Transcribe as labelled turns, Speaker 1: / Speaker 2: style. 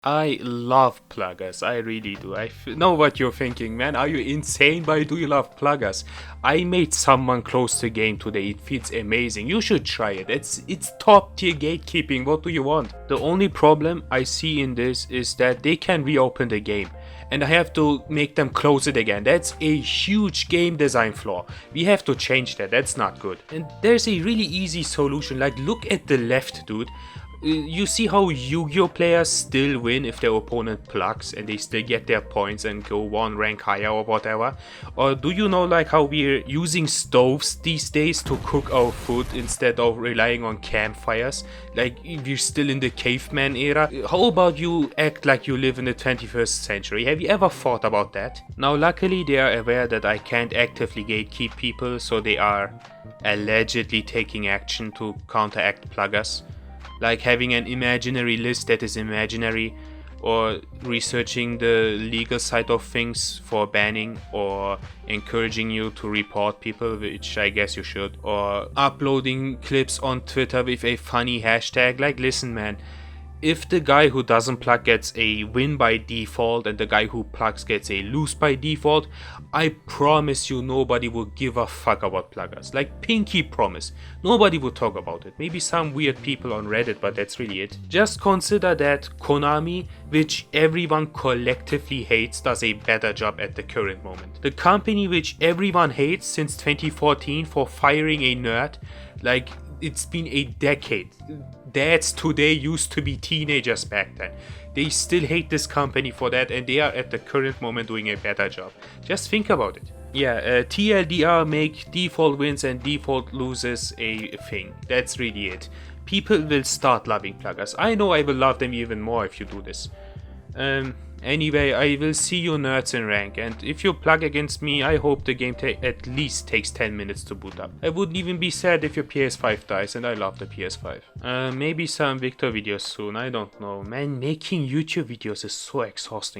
Speaker 1: I love pluggers, I really do. Know what you're thinking, man. Are you insane? Why do you love pluggers? I made someone close the game today. It feels amazing. You should try it. It's top tier gatekeeping. What do you want? The only problem I see in this is that they can reopen the game, and I have to make them close it again. That's a huge game design flaw. We have to change that. That's not good. And there's a really easy solution. Like, look at the left, dude. You see how Yu-Gi-Oh players still win if their opponent plugs and they still get their points and go one rank higher or whatever? Or do you know like how we're using stoves these days to cook our food instead of relying on campfires? Like, we're still in the caveman era. How about you act like you live in the 21st century? Have you ever thought about that? Now luckily they are aware that I can't actively gatekeep people, so they are allegedly taking action to counteract pluggers. Like having an imaginary list that is imaginary, or researching the legal side of things for banning, or encouraging you to report people, which I guess you should, or uploading clips on Twitter with a funny hashtag. Like, listen man, if the guy who doesn't plug gets a win by default and the guy who plugs gets a lose by default, I promise you nobody will give a fuck about pluggers. Like, pinky promise. Nobody will talk about it. Maybe some weird people on Reddit, but that's really it. Just consider that Konami, which everyone collectively hates, does a better job at the current moment. The company which everyone hates since 2014 for firing a nerd, like, it's been a decade. Dads today used to be teenagers back then. They still hate this company for that, and they are at the current moment doing a better job. Just think about it. Yeah, TLDR, make default wins and default loses a thing. That's really it. People will start loving pluggers. I know I will love them even more if you do this. Anyway, I will see you nerds in rank, and if you plug against me, I hope the game at least takes 10 minutes to boot up. I wouldn't even be sad if your PS5 dies, and I love the PS5. Maybe some Victor videos soon, I don't know. Man, making YouTube videos is so exhausting.